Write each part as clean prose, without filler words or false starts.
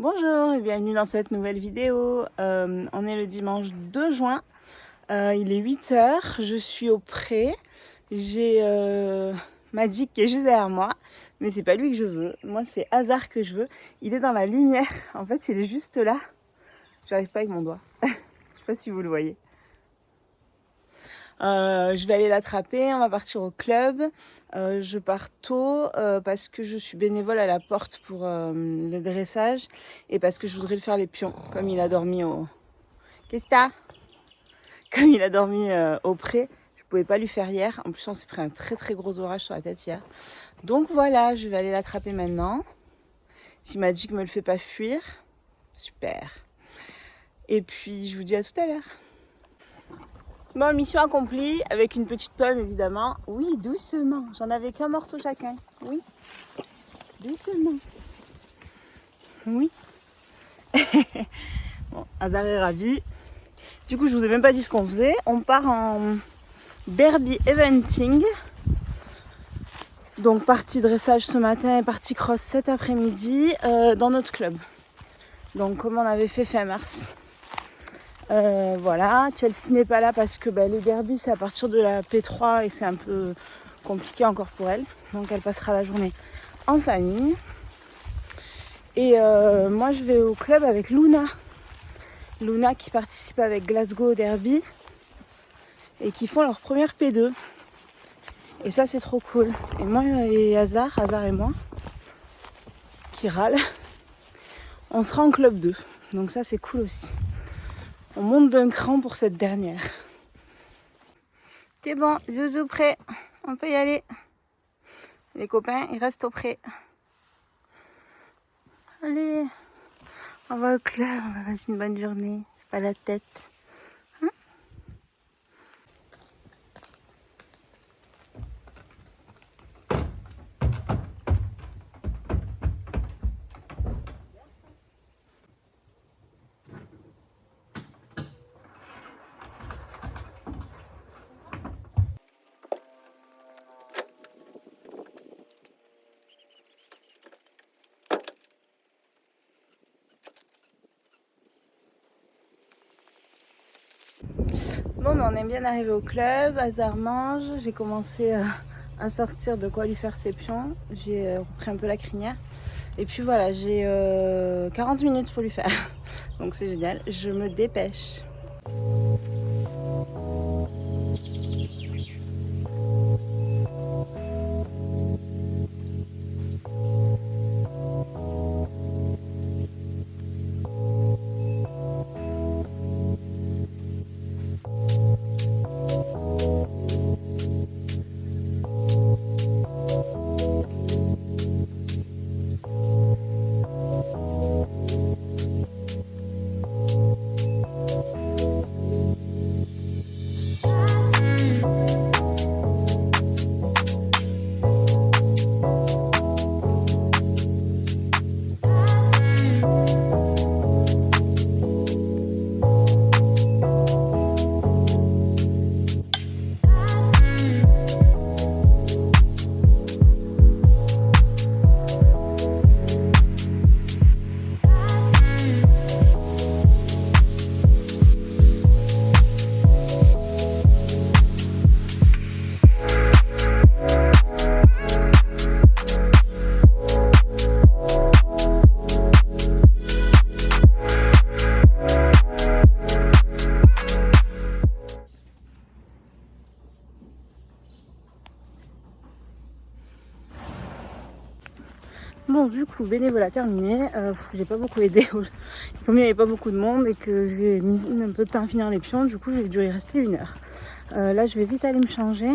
Bonjour et bienvenue dans cette nouvelle vidéo. On est le dimanche 2 juin, il est 8h, je suis au pré, j'ai Magic qui est juste derrière moi, mais c'est pas lui que je veux, moi c'est Hazard que je veux. Il est dans la lumière, en fait il est juste là, j'arrive pas avec mon doigt, je sais pas si vous le voyez. Je vais aller l'attraper, on va partir au club. Je pars tôt parce que je suis bénévole à la porte pour le dressage et parce que je voudrais le faire les pions comme il a dormi au... Qu'est-ce que t'as ? Comme il a dormi au pré, je pouvais pas lui faire hier. En plus on s'est pris un très gros orage sur la tête hier. Donc voilà, je vais aller l'attraper maintenant. Si Magic me le fait pas fuir, super. Et puis je vous dis à tout à l'heure. Bon, mission accomplie, avec une petite pomme évidemment. Oui, doucement, j'en avais qu'un morceau chacun. Oui, doucement. Oui. Bon, Hazard est ravi. Du coup, je vous ai même pas dit ce qu'on faisait. On part en derby eventing. Donc, partie dressage ce matin et partie cross cet après-midi dans notre club. Donc, comme on avait fait fin mars. Voilà, Chelsea n'est pas là parce que les derbies c'est à partir de la P3 et c'est un peu compliqué encore pour elle. Donc elle passera la journée en famille. Et moi je vais au club avec Luna. Luna qui participe avec Glasgow au derby et qui font leur première P2. Et ça c'est trop cool. Et moi et Hazard et moi, qui râle, on sera en club 2. Donc ça c'est cool aussi. On monte d'un cran pour cette dernière. C'est bon, Zouzou prêt. On peut y aller. Les copains, ils restent au pré. Allez, on va au club, on va passer une bonne journée. Pas la tête. Hein? Bon, mais on est bien arrivé au club. Hazard mange. J'ai commencé à sortir de quoi lui faire ses pions. J'ai repris un peu la crinière. Et puis voilà, j'ai 40 minutes pour lui faire. Donc c'est génial. Je me dépêche. Bon, du coup, bénévolat terminé. J'ai pas beaucoup aidé. Comme il n'y avait pas beaucoup de monde et que j'ai mis un peu de temps à finir les pions, du coup, j'ai dû y rester 1 heure. Là, je vais vite aller me changer.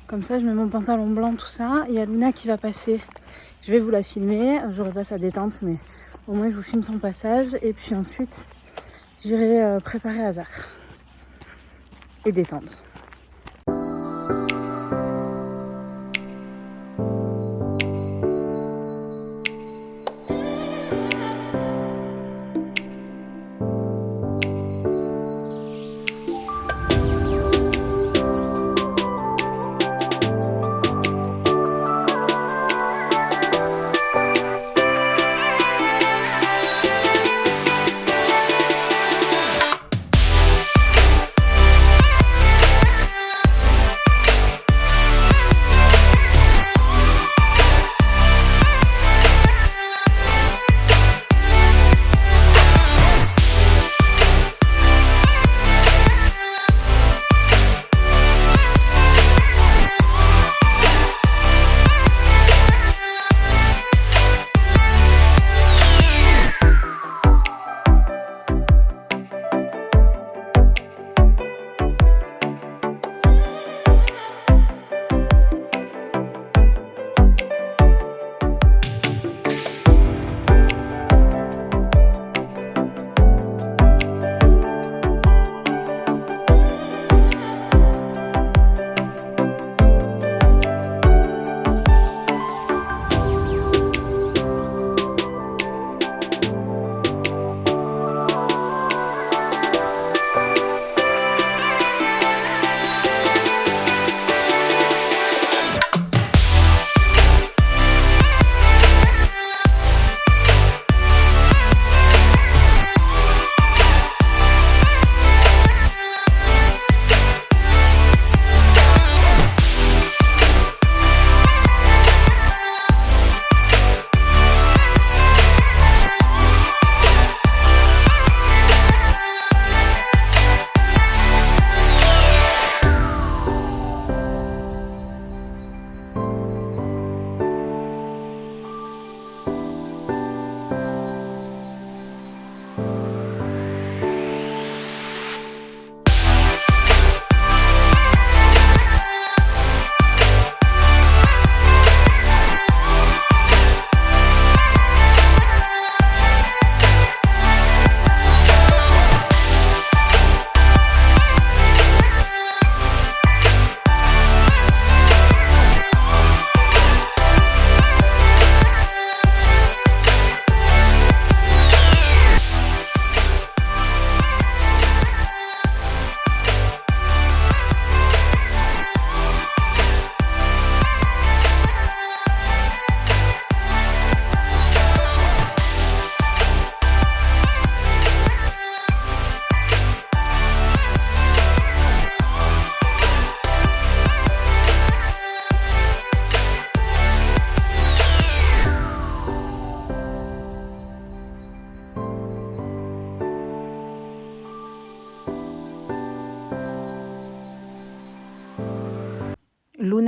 Comme ça, je mets mon pantalon blanc, tout ça. Il y a Luna qui va passer. Je vais vous la filmer. J'aurai pas sa détente, mais au moins, je vous filme son passage. Et puis ensuite, j'irai préparer Hazard et détendre.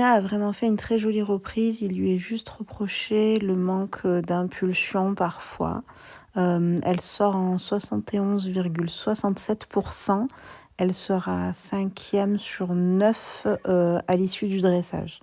Mia a vraiment fait une très jolie reprise. Il lui est juste reproché le manque d'impulsion parfois. Elle sort en 71,67%. Elle sera 5e sur 9 à l'issue du dressage.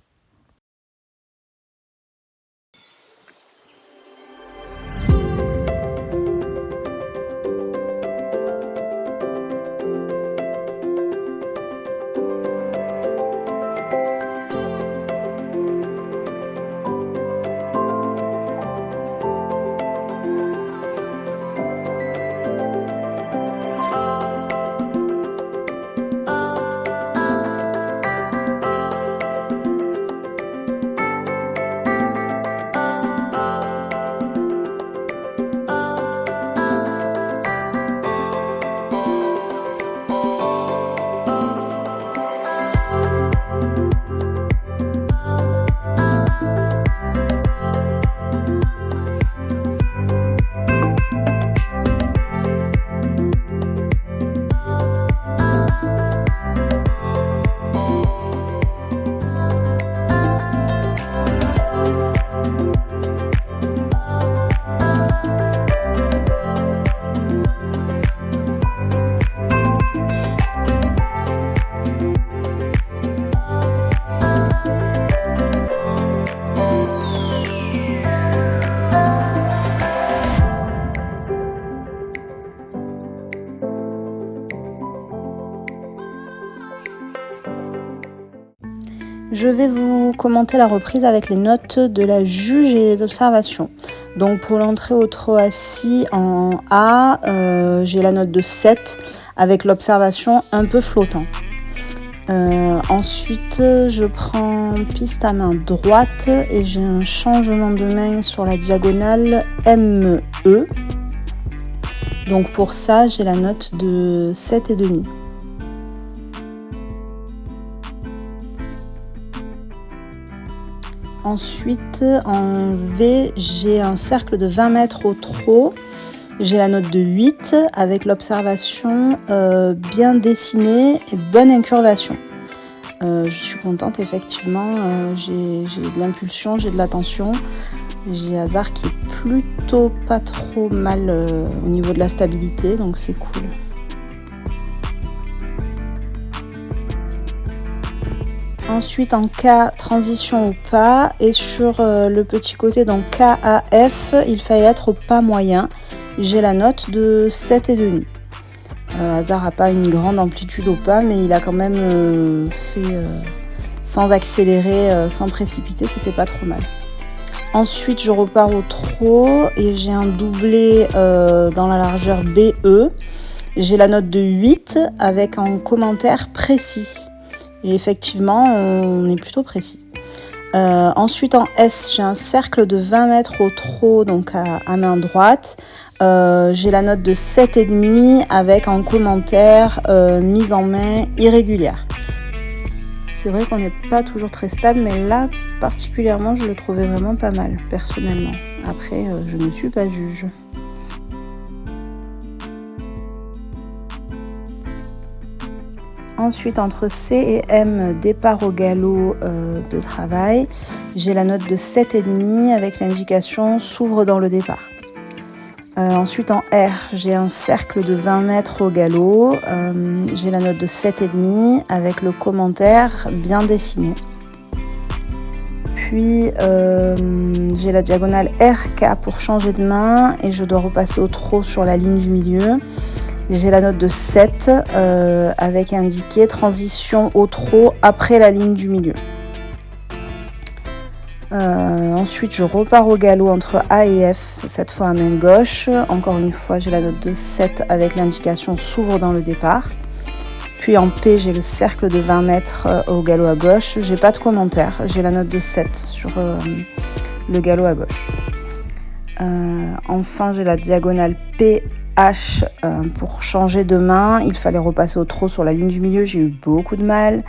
Je vais vous commenter la reprise avec les notes de la juge et les observations. Donc pour l'entrée au trot assis en A, j'ai la note de 7 avec l'observation un peu flottant. Ensuite, je prends piste à main droite et j'ai un changement de main sur la diagonale ME. Donc pour ça, j'ai la note de 7,5. Ensuite, en V, j'ai un cercle de 20 mètres au trot. J'ai la note de 8 avec l'observation bien dessinée et bonne incurvation. Je suis contente, effectivement. J'ai de l'impulsion, j'ai de l'attention. J'ai hasard qui est plutôt pas trop mal au niveau de la stabilité, donc c'est cool. Ensuite en K, transition au pas, et sur le petit côté, donc KAF, il fallait être au pas moyen. J'ai la note de 7,5. Hazard n'a pas une grande amplitude au pas, mais il a quand même fait sans accélérer, sans précipiter, c'était pas trop mal. Ensuite je repars au trot et j'ai un doublé dans la largeur BE. J'ai la note de 8 avec un commentaire précis. Et effectivement, on est plutôt précis. Ensuite, en S, j'ai un cercle de 20 mètres au trot, donc à main droite. J'ai la note de 7,5 avec en commentaire mise en main irrégulière. C'est vrai qu'on n'est pas toujours très stable, mais là, particulièrement, je le trouvais vraiment pas mal, personnellement. Après, je ne suis pas juge. Ensuite, entre C et M, départ au galop de travail, j'ai la note de 7,5 avec l'indication s'ouvre dans le départ. Ensuite, en R, j'ai un cercle de 20 mètres au galop, j'ai la note de 7,5 avec le commentaire bien dessiné. Puis, j'ai la diagonale RK pour changer de main et je dois repasser au trot sur la ligne du milieu. J'ai la note de 7 avec indiqué transition au trot après la ligne du milieu. Ensuite, je repars au galop entre A et F, cette fois à main gauche. Encore une fois, j'ai la note de 7 avec l'indication s'ouvre dans le départ. Puis en P, j'ai le cercle de 20 mètres au galop à gauche. J'ai pas de commentaire, j'ai la note de 7 sur le galop à gauche. Enfin, j'ai la diagonale P. H pour changer de main, il fallait repasser au trot sur la ligne du milieu, j'ai eu beaucoup de mal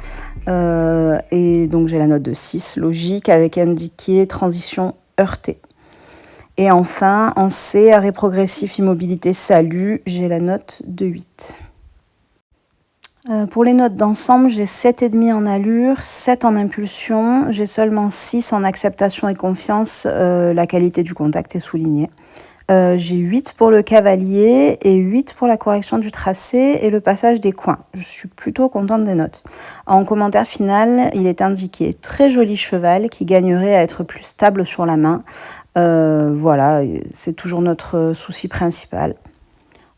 et donc j'ai la note de 6, logique, avec indiqué transition heurtée. Et enfin en C, arrêt progressif, immobilité, salut, j'ai la note de 8. Pour les notes d'ensemble, j'ai 7,5 en allure, 7 en impulsion, j'ai seulement 6 en acceptation et confiance, la qualité du contact est soulignée. J'ai 8 pour le cavalier et 8 pour la correction du tracé et le passage des coins. Je suis plutôt contente des notes. En commentaire final, il est indiqué très joli cheval qui gagnerait à être plus stable sur la main. Voilà, c'est toujours notre souci principal.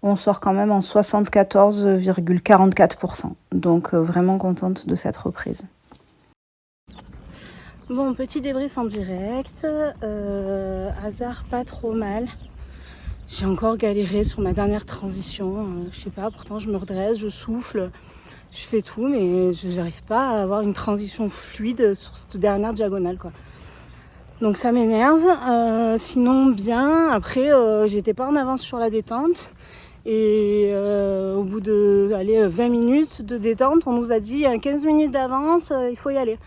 On sort quand même en 74,44%. Donc vraiment contente de cette reprise. Bon, petit débrief en direct. Hasard pas trop mal. J'ai encore galéré sur ma dernière transition. Je sais pas, pourtant je me redresse, je souffle, je fais tout, mais je n'arrive pas à avoir une transition fluide sur cette dernière diagonale, quoi. Donc ça m'énerve. Sinon bien. Après, j'étais pas en avance sur la détente. Et au bout de 20 minutes de détente, on nous a dit 15 minutes d'avance, il faut y aller.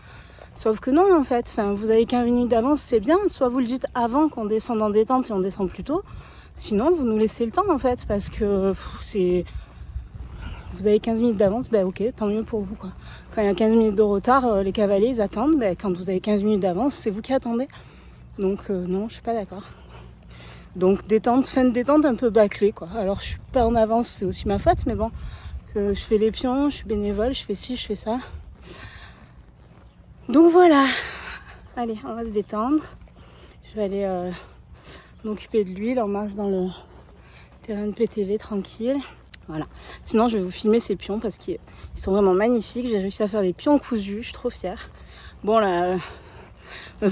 Sauf que non, en fait. Enfin, vous avez 15 minutes d'avance, c'est bien. Soit vous le dites avant qu'on descende en détente et on descend plus tôt. Sinon, vous nous laissez le temps, en fait. Parce que vous avez 15 minutes d'avance, ben ok, tant mieux pour vous, quoi. Quand il y a 15 minutes de retard, les cavaliers, ils attendent. Ben, quand vous avez 15 minutes d'avance, c'est vous qui attendez. Donc non, je suis pas d'accord. Donc détente, fin de détente un peu bâclée, quoi. Alors je suis pas en avance, c'est aussi ma faute, mais bon, je fais les pions, je suis bénévole, je fais ci, je fais ça. Donc voilà. Allez, on va se détendre. Je vais aller m'occuper de l'huile, on marche dans le terrain de PTV tranquille. Voilà. Sinon, je vais vous filmer ces pions parce qu'ils sont vraiment magnifiques. J'ai réussi à faire des pions cousus, je suis trop fière. Bon, la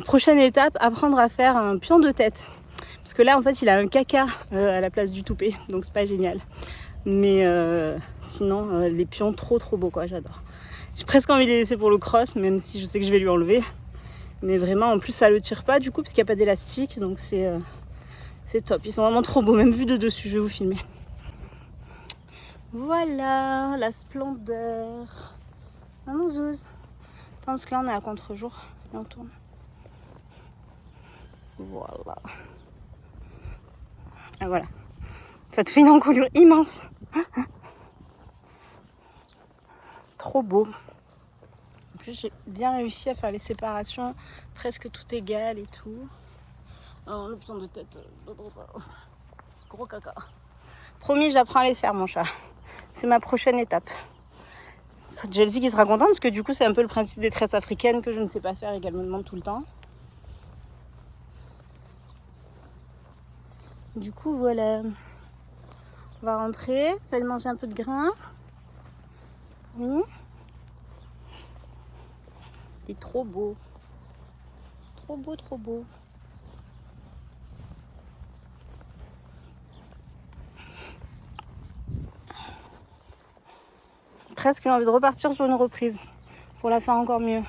prochaine étape, apprendre à faire un pion de tête. Parce que là, en fait, il a un caca à la place du toupet, donc c'est pas génial. Mais sinon, les pions, trop beaux, quoi, j'adore. J'ai presque envie de les laisser pour le cross, même si je sais que je vais lui enlever. Mais vraiment, en plus, ça le tire pas du coup, parce qu'il n'y a pas d'élastique, donc c'est top. Ils sont vraiment trop beaux, même vu de dessus, je vais vous filmer. Voilà, la splendeur. Maman Zouz. Parce que là, on est à contre-jour, et on tourne. Voilà. Ah voilà. Ça te fait une encolure immense. Trop beau. En plus, j'ai bien réussi à faire les séparations presque tout égales et tout. Oh, le pion de tête. Gros caca. Promis, j'apprends à les faire, mon chat. C'est ma prochaine étape. C'est Chelsea qui sera contente parce que du coup, c'est un peu le principe des tresses africaines que je ne sais pas faire et qu'elle me demande tout le temps. Du coup, voilà. On va rentrer. Je vais aller manger un peu de grain. Oui. C'est trop beau. Trop beau, trop beau. Presque j'ai envie de repartir sur une reprise pour la faire encore mieux.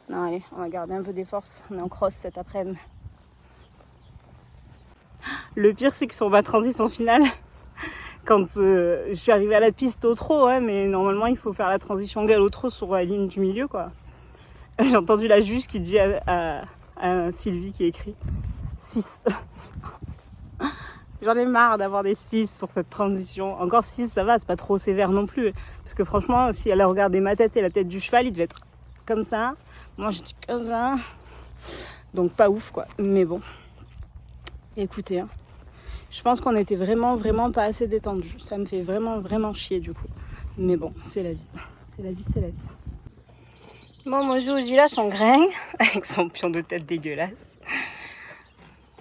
Non, allez, on va garder un peu des forces. On est en cross cet après-midi. Le pire, c'est que sur ma transition finale, quand je suis arrivée à la piste au trot, ouais, mais normalement, il faut faire la transition galop trot sur la ligne du milieu, quoi. J'ai entendu la juge qui dit à Sylvie qui écrit 6. J'en ai marre d'avoir des 6 sur cette transition. Encore 6, ça va, c'est pas trop sévère non plus. Parce que franchement, si elle a regardé ma tête et la tête du cheval, il devait être comme ça. Moi, j'étais comme ça. Donc pas ouf, quoi. Mais bon, écoutez, hein. Je pense qu'on était vraiment pas assez détendu. Ça me fait vraiment chier du coup. Mais bon, c'est la vie. C'est la vie, c'est la vie. Bon, moi j'ai aussi là son grain avec son pion de tête dégueulasse.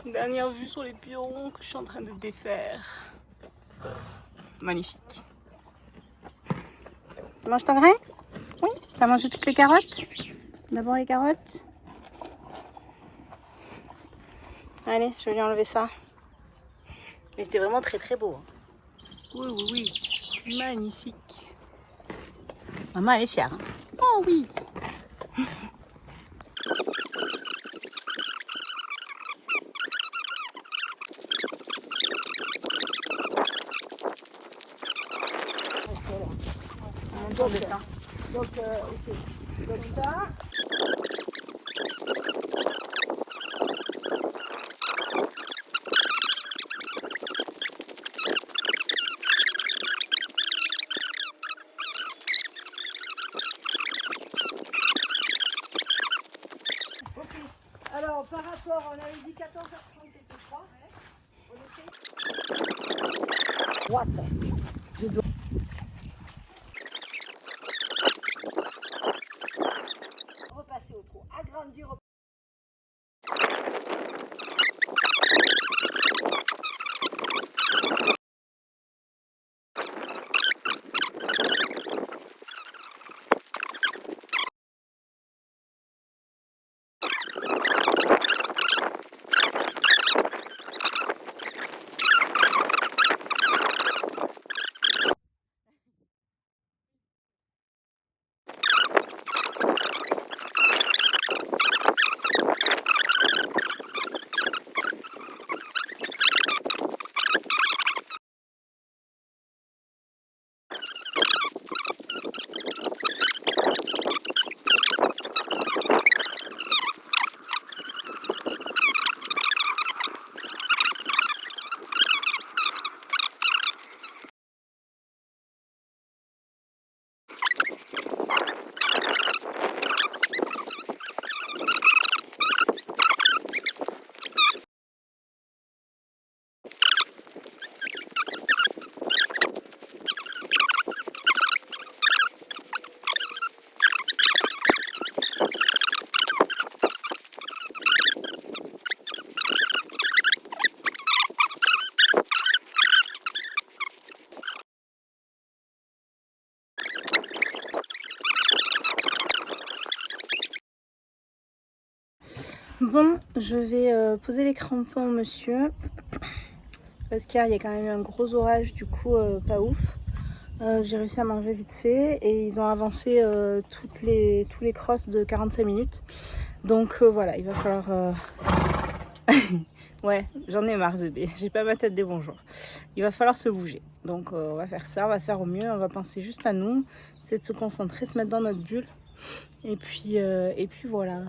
Dernière vue sur les pions que je suis en train de défaire. Magnifique. Tu manges ton grain? Oui. T'as mangé toutes les carottes? D'abord les carottes. Allez, je vais lui enlever ça. Mais c'était vraiment très beau. Oui. Magnifique. Maman, elle est fière. Hein. Oh oui. On de ça. Donc, ok. Donc ça. par rapport, on avait dit 14h30 et 3. On essaie. Droite. Je dois. Repasser au trou. Agrandir. Bon, je vais poser les crampons, monsieur. Parce qu'hier, il y a quand même eu un gros orage, du coup, pas ouf. J'ai réussi à manger vite fait et ils ont avancé tous les crosses de 45 minutes. Donc voilà, il va falloir... Ouais, j'en ai marre bébé, j'ai pas ma tête des bons jours. Il va falloir se bouger. Donc on va faire ça, on va faire au mieux, on va penser juste à nous, c'est de se concentrer, se mettre dans notre bulle. Et puis voilà.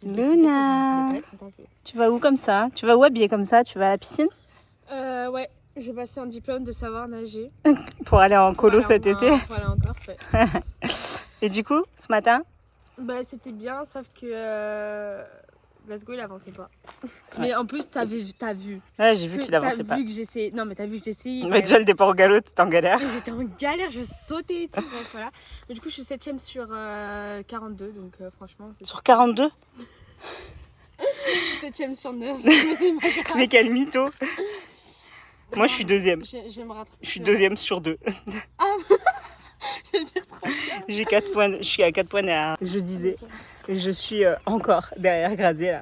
Luna, tu vas où comme ça? Tu vas où habillée comme ça? Tu vas à la piscine? Ouais, j'ai passé un diplôme de savoir nager. Pour aller en colo cet été? Pour aller en Corse, ouais. Et du coup, ce matin? Bah c'était bien, sauf que Glasgow il avançait pas. Mais en plus t'as vu. Ouais, j'ai vu qu'il avançait pas. T'as vu que j'essayais. Non mais t'as vu que j'essayais. Mais déjà le départ au galop, t'étais en galère. J'étais en galère, je sautais et tout, bref voilà. Mais du coup je suis 7ème sur 42, donc franchement c'est... Sur 42? Je suis 7ème sur 9, mais c'est pas grave. Mais quel mytho! Moi je suis deuxième. Je vais me rattraper. Je suis deuxième sur 2. Ah je vais dire 30. J'ai 4 points, je suis à 4 points derrière. Je disais, je suis encore derrière Gradé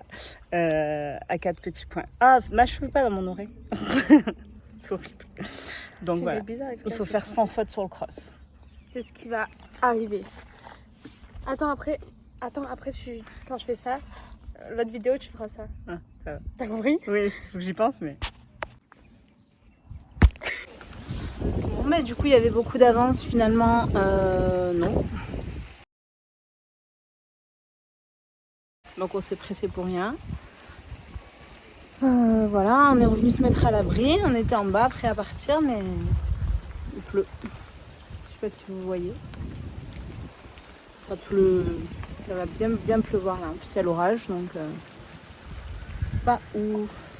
là, à 4 petits points. Ah, mâche pas dans mon oreille. C'est horrible. Donc voilà, il faut faire 100 fautes sur le cross. C'est ce qui va arriver. Attends, après quand je fais ça, l'autre vidéo, tu feras ça. Ah, ça va. T'as compris? Oui, il faut que j'y pense, mais... Bon, mais du coup, il y avait beaucoup d'avance, finalement, non. Donc on s'est pressé pour rien. Voilà, on est revenu se mettre à l'abri. On était en bas, prêt à partir, mais il pleut. Je sais pas si vous voyez. Ça pleut. Ça va bien pleuvoir là. En plus, il y a l'orage, donc pas ouf.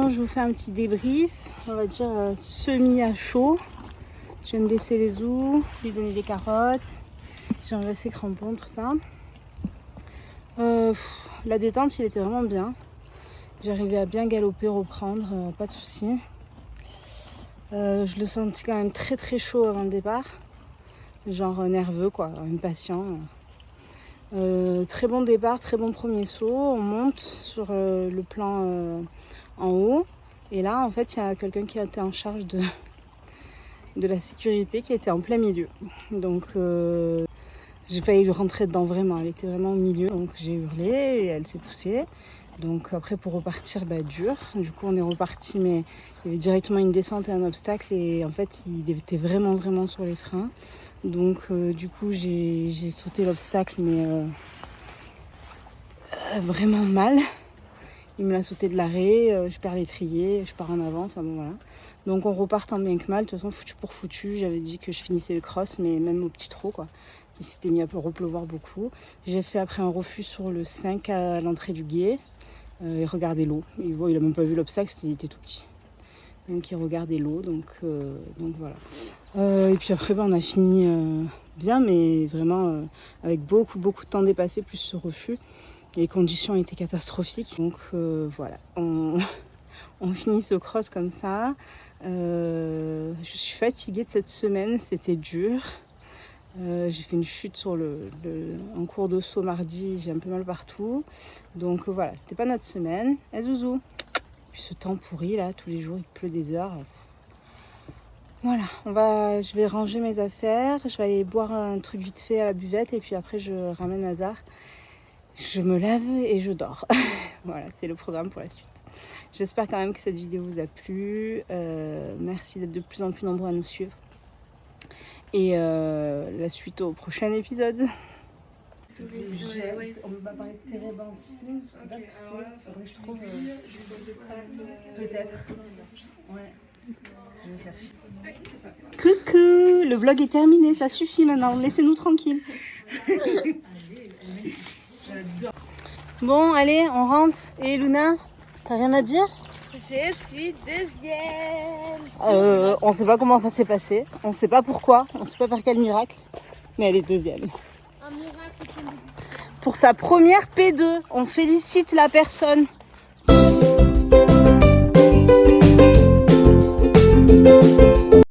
maintenant je vous fais un petit débrief, on va dire semi à chaud. Je viens de laisser les ous, lui donner des carottes, j'ai enlevé ses crampons, tout ça. La détente, il était vraiment bien. J'arrivais à bien galoper, reprendre, pas de soucis. Je le sentis quand même très très chaud avant le départ. Genre nerveux quoi, impatient. Très bon départ, très bon premier saut. On monte sur le plan en haut. Et là en fait il y a quelqu'un qui a été en charge de la sécurité qui était en plein milieu. Donc j'ai failli lui rentrer dedans vraiment, elle était vraiment au milieu. Donc j'ai hurlé et elle s'est poussée. Donc après pour repartir, dur. Du coup on est reparti mais il y avait directement une descente et un obstacle et en fait il était vraiment sur les freins. Donc du coup j'ai sauté l'obstacle mais vraiment mal. Il me l'a sauté de l'arrêt, je perds l'étrier, je pars en avant, enfin bon voilà. Donc on repart tant bien que mal, de toute façon foutu pour foutu, j'avais dit que je finissais le cross mais même au petit trot quoi. Il s'était mis à repleuvoir beaucoup. J'ai fait après un refus sur le 5 à l'entrée du gué. Il regardait l'eau. Il n'a même pas vu l'obstacle, il était tout petit. Donc il regardait l'eau, donc voilà. Et puis après on a fini bien, mais vraiment avec beaucoup de temps dépassé, plus ce refus. Les conditions étaient catastrophiques. Donc voilà, on finit ce cross comme ça. Je suis fatiguée de cette semaine, c'était dur. J'ai fait une chute en cours de saut mardi, j'ai un peu mal partout. Donc voilà, c'était pas notre semaine. Zouzou. Puis ce temps pourri là, tous les jours il pleut des heures. Voilà, je vais ranger mes affaires, je vais aller boire un truc vite fait à la buvette et puis après je ramène Hazard. Je me lave et je dors. Voilà, c'est le programme pour la suite. J'espère quand même que cette vidéo vous a plu. Merci d'être de plus en plus nombreux à nous suivre. Et la suite au prochain épisode. On va parler de térébenthine. Je sais pas ce que c'est. Faudrait que je trouve. Peut-être. Ouais. Je vais faire. Coucou, le vlog est terminé, ça suffit maintenant. Laissez-nous tranquilles. Bon, allez, on rentre. Et Luna, t'as rien à dire? Je suis deuxième. On sait pas comment ça s'est passé. On sait pas pourquoi. On sait pas par quel miracle. Mais elle est deuxième. Un miracle. Pour sa première P2, on félicite la personne.